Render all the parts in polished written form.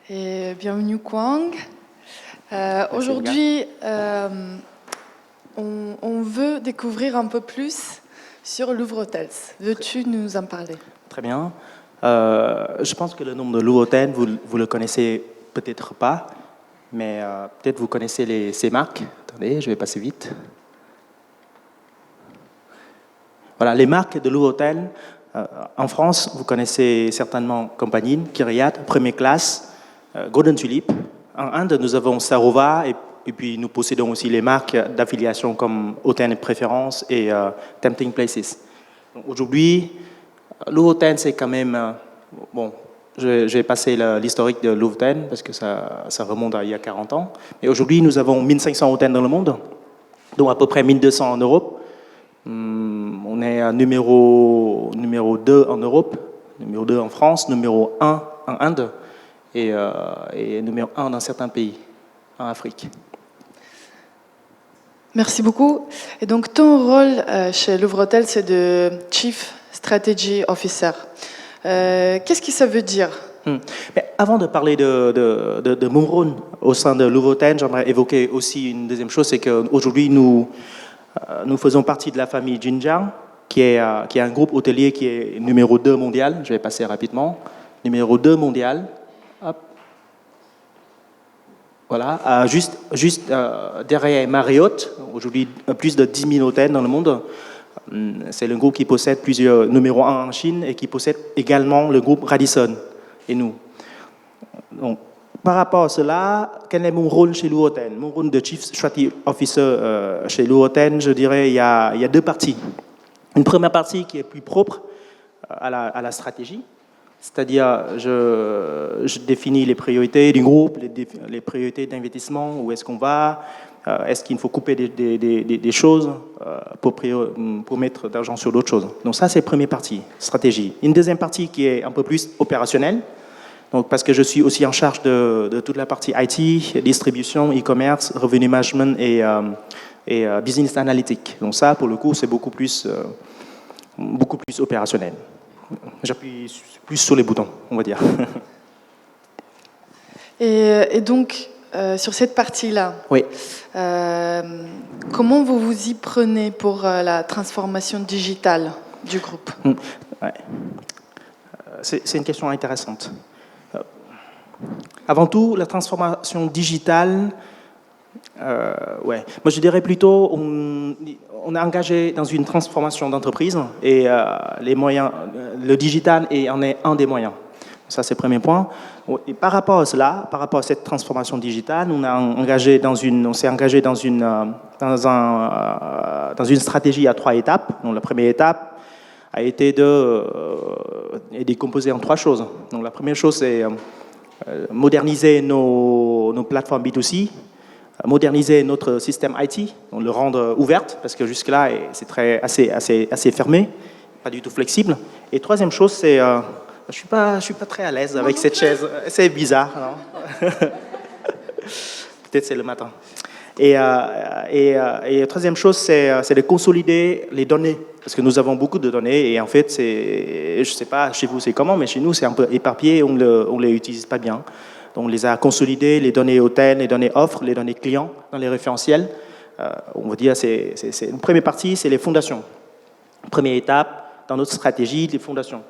Et bienvenue Kwang. Aujourd'hui, on veut découvrir un peu plus sur Louvre Hotels. Veux-tu nous en parler? Très bien. Je pense que le nom de Louvre Hotels, vous le connaissez peut-être pas, mais peut-être vous connaissez ces marques. Attendez, je vais passer vite. Voilà, les marques de Louvre Hotels. En France, vous connaissez certainement Compagnie, Kyriat, Première Classe, Golden Tulip. En Inde, nous avons Sarova et puis nous possédons aussi les marques d'affiliation comme Hôtel de Préférence et Tempting Places. Aujourd'hui, Louvre Hotels, c'est quand même... bon, je vais passer l'historique de Louvre Hotels parce que ça remonte à il y a 40 ans. Mais aujourd'hui, nous avons 1500 hôtels dans le monde, dont à peu près 1200 en Europe. On est numéro 2 en Europe, numéro 2 en France, numéro 1 en Inde et numéro 1 dans certains pays en Afrique. Merci beaucoup. Et donc, ton rôle chez Louvre Hotels, c'est de Chief Strategy Officer. Qu'est-ce que ça veut dire? Mais avant de parler de mon rôle au sein de Louvre Hotels, j'aimerais évoquer aussi une deuxième chose, c'est qu'aujourd'hui, nous faisons partie de la famille Jinjiang, qui est un groupe hôtelier qui est numéro 2 mondial. Je vais passer rapidement. Numéro 2 mondial. Hop. Voilà, juste derrière Marriott, aujourd'hui plus de 10 000 hôtels dans le monde. C'est le groupe qui possède plusieurs numéro 1 en Chine et qui possède également le groupe Radisson et nous. Donc, par rapport à cela, quel est mon rôle chez Louvre Hotels? Mon rôle de Chief Strategy Officer chez Louvre Hotels, je dirais, il y a deux parties. Une première partie qui est plus propre à la stratégie, c'est-à-dire je définis les priorités du groupe, les priorités d'investissement, où est-ce qu'on va, est-ce qu'il faut couper des choses pour mettre d'argent sur d'autres choses. Donc ça, c'est la première partie, stratégie. Une deuxième partie qui est un peu plus opérationnelle, donc parce que je suis aussi en charge de toute la partie IT, distribution, e-commerce, revenu management et business analytique. Donc ça, pour le coup, c'est beaucoup plus opérationnel. J'appuie plus sur les boutons, on va dire. Et donc, sur cette partie-là, oui. Comment vous vous y prenez pour la transformation digitale du groupe? Ouais. C'est une question intéressante. Avant tout, la transformation digitale, ouais. Moi, je dirais plutôt, on est engagé dans une transformation d'entreprise et les moyens, le digital en est un des moyens. Ça, c'est le premier point. Et par rapport à cela, par rapport à cette transformation digitale, on s'est engagé dans une stratégie à 3 étapes. Donc, la première étape a été est décomposée en 3 choses. Donc, la première chose, c'est moderniser nos plateformes B2C, moderniser notre système IT, donc le rendre ouverte, parce que jusque-là, c'est assez fermé, pas du tout flexible. Et troisième chose, c'est... je suis pas très à l'aise avec cette chaise. C'est bizarre, non? Peut-être c'est le matin. Et la troisième chose, c'est de consolider les données. Parce que nous avons beaucoup de données et en fait, je ne sais pas chez vous c'est comment, mais chez nous, c'est un peu éparpillé, on ne les utilise pas bien. Donc, on les a consolidés, les données hôtels, les données offres, les données clients dans les référentiels. On va dire, c'est une première partie, c'est les fondations. Première étape, dans notre stratégie, les fondations.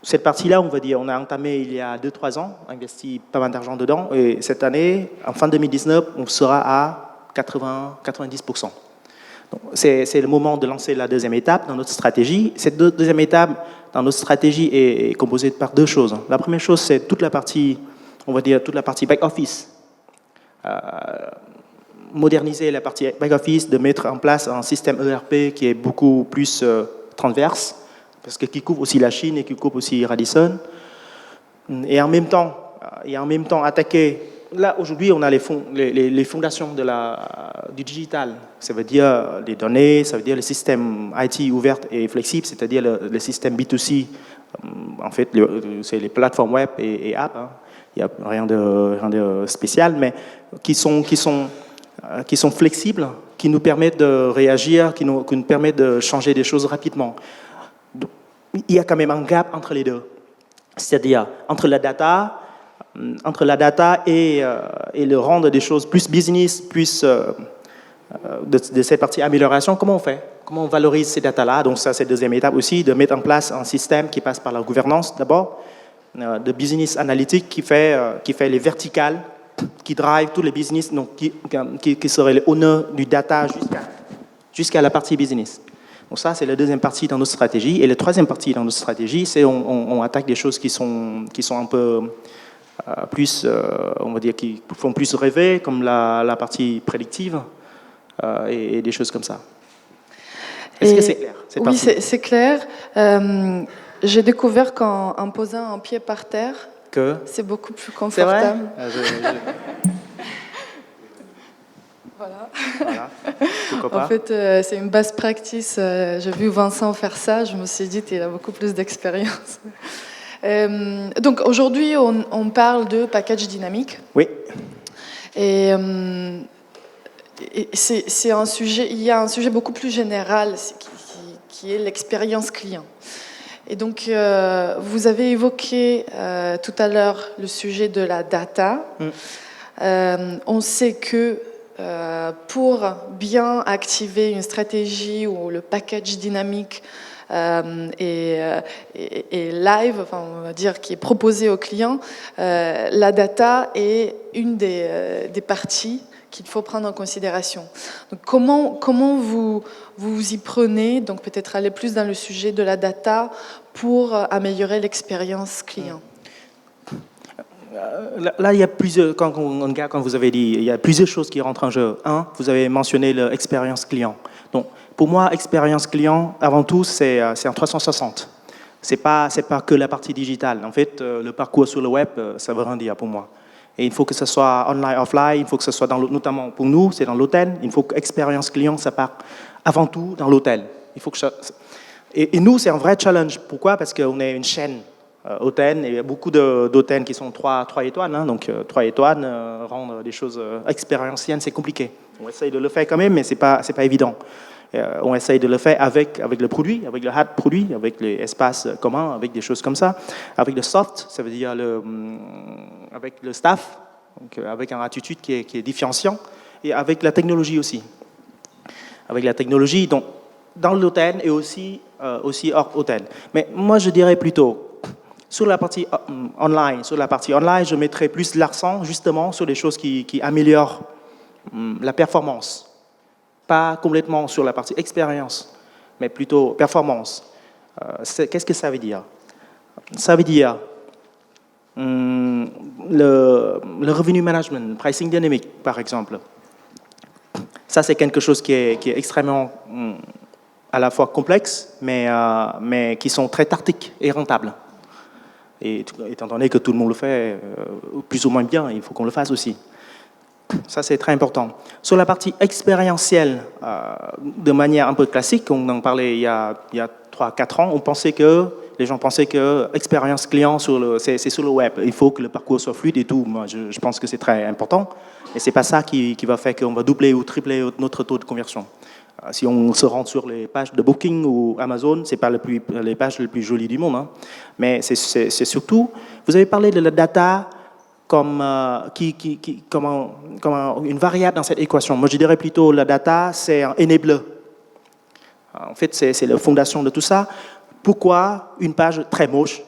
Cette partie-là, on va dire, on a entamé il y a 2-3 ans, investi pas mal d'argent dedans, et cette année, en fin 2019, on sera à 90%. C'est le moment de lancer la deuxième étape dans notre stratégie. Cette deuxième étape dans notre stratégie est composée par 2 choses. La première chose, c'est toute la partie, on va dire, toute la partie back-office. Moderniser la partie back-office, de mettre en place un système ERP qui est beaucoup plus transverse, parce que qui couvre aussi la Chine et qui couvre aussi Radisson. Et en même temps attaquer... Là, aujourd'hui, on a les fondations du digital. Ça veut dire les données, ça veut dire le système IT ouvert et flexible, c'est-à-dire le système B2C. En fait, c'est les plateformes web et apps. Hein. Il n'y a rien de spécial, mais qui sont flexibles, qui nous permettent de réagir, qui nous permettent de changer des choses rapidement. Donc, il y a quand même un gap entre les deux. C'est-à-dire entre la data, entre la data et le rendre des choses plus business, plus de cette partie amélioration, comment on fait? Comment on valorise ces datas-là? Donc ça, c'est la deuxième étape aussi, de mettre en place un système qui passe par la gouvernance d'abord, de business analytique qui fait les verticales, qui drive tous les business, donc qui serait le honneur du data jusqu'à la partie business. Donc ça, c'est la deuxième partie dans notre stratégie. Et la troisième partie dans notre stratégie, c'est on attaque des choses qui sont un peu plus, on va dire, qui font plus rêver, comme la partie prédictive et des choses comme ça. Est-ce que c'est clair? Oui, c'est clair. J'ai découvert qu'en posant un pied par terre, c'est beaucoup plus confortable. C'est vrai? Voilà. Pourquoi pas? En fait, c'est une best practice. J'ai vu Vincent faire ça. Je me suis dit qu'il a beaucoup plus d'expérience. Donc aujourd'hui, on parle de package dynamique. Oui. Et c'est un sujet. Il y a un sujet beaucoup plus général qui est l'expérience client. Et donc, vous avez évoqué tout à l'heure le sujet de la data. On sait que pour bien activer une stratégie ou le package dynamique et live, enfin, on va dire, qui est proposé au client, la data est une des parties qu'il faut prendre en considération. Donc, comment vous y prenez, donc peut-être aller plus dans le sujet de la data pour améliorer l'expérience client? Là, il y a plusieurs, quand vous avez dit, il y a plusieurs choses qui rentrent en jeu. Un, vous avez mentionné l'expérience client. Donc, pour moi, expérience client, avant tout, c'est un 360. C'est pas que la partie digitale. En fait, le parcours sur le web, ça veut rien dire pour moi. Et il faut que ce soit online, offline, il faut que ce soit notamment pour nous, c'est dans l'hôtel. Il faut que l'expérience client, ça part avant tout dans l'hôtel. Il faut que et nous, c'est un vrai challenge. Pourquoi? Parce qu'on est une chaîne hôtel, et il y a beaucoup d'hôtels qui sont 3 étoiles. Hein, donc 3 étoiles, rendre des choses expérientielles, c'est compliqué. On essaye de le faire quand même, mais c'est pas évident. On essaye de le faire avec le produit, avec le hard produit, avec les espaces communs, avec des choses comme ça. Avec le soft, ça veut dire avec le staff, donc avec une attitude qui est différenciant, et avec la technologie aussi. Avec la technologie, donc dans l'hôtel et aussi hors hôtel. Mais moi, je dirais plutôt, sur la partie online, je mettrais plus l'accent justement sur les choses qui améliorent la performance. Pas complètement sur la partie expérience, mais plutôt performance. Qu'est-ce que ça veut dire? Ça veut dire le revenu management, le pricing dynamique, par exemple. Ça, c'est quelque chose qui est extrêmement à la fois complexe, mais qui sont très tactiques et rentables. Et étant donné que tout le monde le fait plus ou moins bien, il faut qu'on le fasse aussi. Ça, c'est très important. Sur la partie expérientielle, de manière un peu classique, on en parlait il y a 3-4 ans, les gens pensaient que l'expérience client, c'est sur le web. Il faut que le parcours soit fluide et tout. Moi, je pense que c'est très important. Et ce n'est pas ça qui va faire qu'on va doubler ou tripler notre taux de conversion. Si on se rend sur les pages de Booking ou Amazon, ce n'est pas les pages les plus jolies du monde. Hein. Mais c'est surtout, vous avez parlé de la data comme une variable dans cette équation. Moi, je dirais plutôt la data, c'est un enabler. En fait, c'est la fondation de tout ça. Pourquoi une page très moche,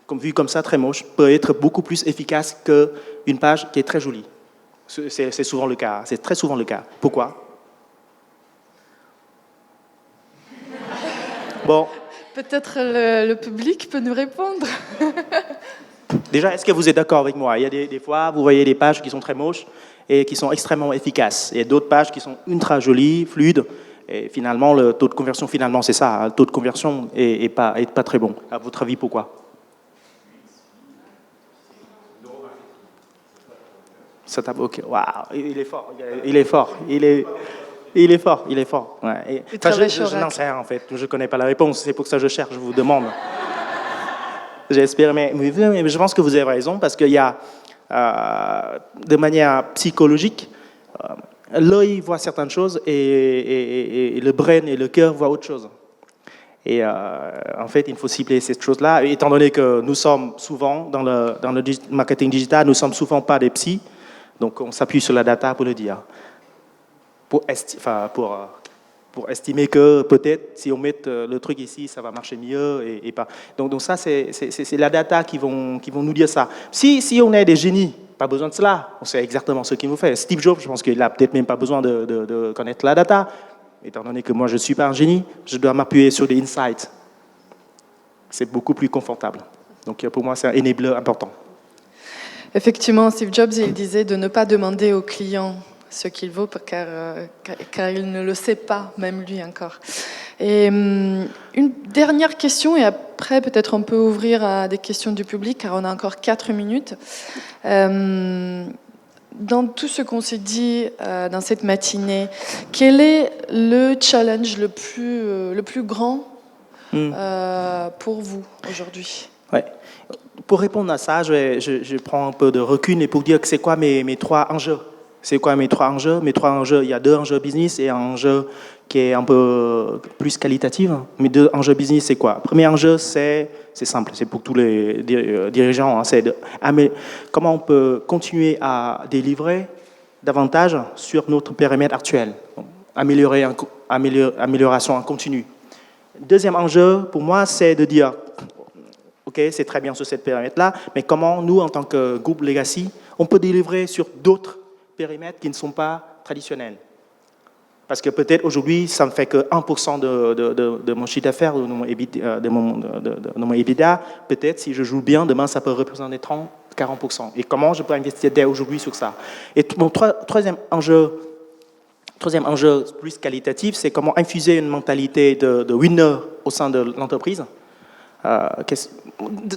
comme vue comme ça, très moche, peut être beaucoup plus efficace qu'une page qui est très jolie? C'est souvent le cas. C'est très souvent le cas. Pourquoi? Bon. Peut-être le public peut nous répondre. Déjà, est-ce que vous êtes d'accord avec moi? Il y a des fois, vous voyez des pages qui sont très moches et qui sont extrêmement efficaces. Il y a d'autres pages qui sont ultra jolies, fluides. Et finalement, le taux de conversion, c'est ça. Le taux de conversion est pas très bon. À votre avis, pourquoi? Ça tape, ok. Waouh, il est fort. Ouais. Je n'en sais rien, en fait. Je ne connais pas la réponse. C'est pour ça que je cherche, je vous demande. J'espère, mais je pense que vous avez raison, parce qu'il y a, de manière psychologique, l'œil voit certaines choses et le brain et le cœur voient autre chose. Et en fait, il faut cibler cette chose-là. Étant donné que nous sommes souvent, dans le marketing digital, nous ne sommes souvent pas des psys, donc on s'appuie sur la data pour le dire. Pour estimer que peut-être, si on met le truc ici, ça va marcher mieux et pas. Donc ça, c'est la data qui vont nous dire ça. Si on est des génies, pas besoin de cela. On sait exactement ce qu'il nous fait. Steve Jobs, je pense qu'il n'a peut-être même pas besoin de connaître la data. Étant donné que moi, je ne suis pas un génie, je dois m'appuyer sur des insights. C'est beaucoup plus confortable. Donc pour moi, c'est un enabler important. Effectivement, Steve Jobs, il disait de ne pas demander au client ce qu'il vaut, car il ne le sait pas, même lui encore. Et une dernière question, et après peut-être on peut ouvrir à des questions du public, car on a encore 4 minutes. Dans tout ce qu'on s'est dit dans cette matinée, quel est le challenge le plus grand pour vous aujourd'hui? Ouais. Pour répondre à ça, je prends un peu de recul et pour dire que c'est quoi mes 3 enjeux. C'est quoi mes 3 enjeux? Mes 3 enjeux, il y a 2 enjeux business et un enjeu qui est un peu plus qualitatif. Mes 2 enjeux business, c'est quoi? Premier enjeu, c'est simple, c'est pour tous les dirigeants, hein, c'est comment on peut continuer à délivrer davantage sur notre périmètre actuel, amélioration en continu. Deuxième enjeu, pour moi, c'est de dire, OK, c'est très bien sur cette périmètre-là, mais comment nous, en tant que groupe Legacy, on peut délivrer sur d'autres périmètres qui ne sont pas traditionnels. Parce que peut-être aujourd'hui, ça ne fait que 1% de mon chiffre d'affaires ou de mon EBITDA. Peut-être, si je joue bien, demain, ça peut représenter 30-40%. Et comment je peux investir dès aujourd'hui sur ça? Et mon troisième enjeu plus qualitatif, c'est comment infuser une mentalité de winner au sein de l'entreprise.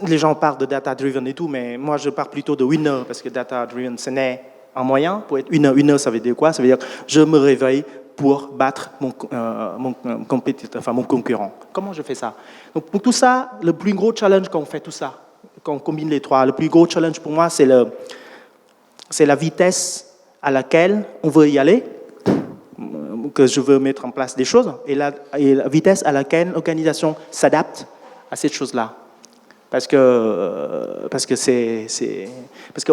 Les gens parlent de data-driven et tout, mais moi, je parle plutôt de winner, parce que data-driven, ce n'est un moyen. Pour être winner, ça veut dire quoi? Ça veut dire que je me réveille pour battre mon concurrent. Comment je fais ça? Donc, pour tout ça, le plus gros challenge quand on fait tout ça, quand on combine les 3, le plus gros challenge pour moi, c'est la vitesse à laquelle on veut y aller, que je veux mettre en place des choses, et la vitesse à laquelle l'organisation s'adapte à cette chose-là. Parce qu'on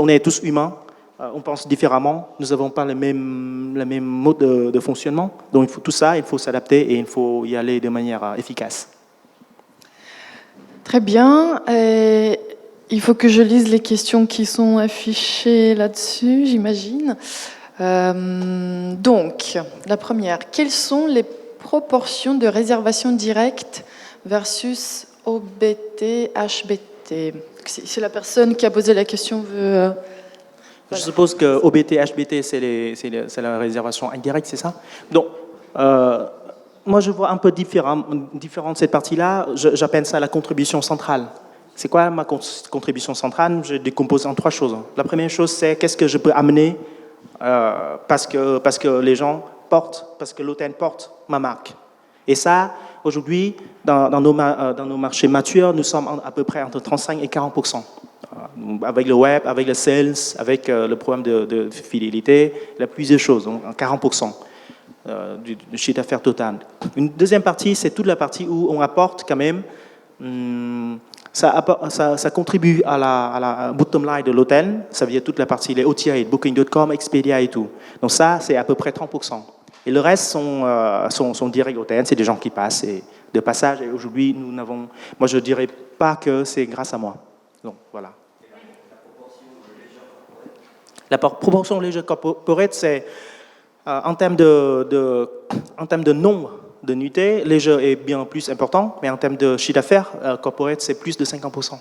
est tous humains, on pense différemment, nous n'avons pas le même mode de fonctionnement. Donc tout ça, il faut s'adapter et il faut y aller de manière efficace. Très bien. Il faut que je lise les questions qui sont affichées là-dessus, j'imagine. Donc, la première. Quelles sont les proportions de réservation directe versus OBT, HBT? Si la personne qui a posé la question veut... Je suppose que OBT, HBT, c'est la réservation indirecte, c'est ça? Donc, moi, je vois un peu différent de cette partie-là. J'appelle ça la contribution centrale. C'est quoi ma contribution centrale? Je décompose en 3 choses. La première chose, c'est qu'est-ce que je peux amener parce que les gens portent, parce que l'hôtel porte ma marque. Et ça, aujourd'hui, dans nos marchés matures, nous sommes à peu près entre 35 et 40%. Avec le web, avec le sales, avec le programme de fidélité, il y a plusieurs choses, donc 40% du chiffre d'affaires total. Une deuxième partie, c'est toute la partie où on apporte quand même, ça contribue à la bottom line de l'hôtel, ça veut dire toute la partie, les OTA, Booking.com, Expedia et tout. Donc ça, c'est à peu près 30%. Et le reste sont directs hôtels, c'est des gens qui passent de passage. Et aujourd'hui, nous n'avons, moi je ne dirais pas que c'est grâce à moi. Donc voilà. La proportion léger corporate, c'est en termes de nombre de nuitées, léger est bien plus important, mais en termes de chiffre d'affaires, corporate, c'est plus de 50%.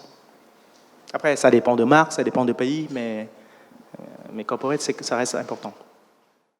Après, ça dépend de marque, ça dépend de pays, mais corporate, ça reste important.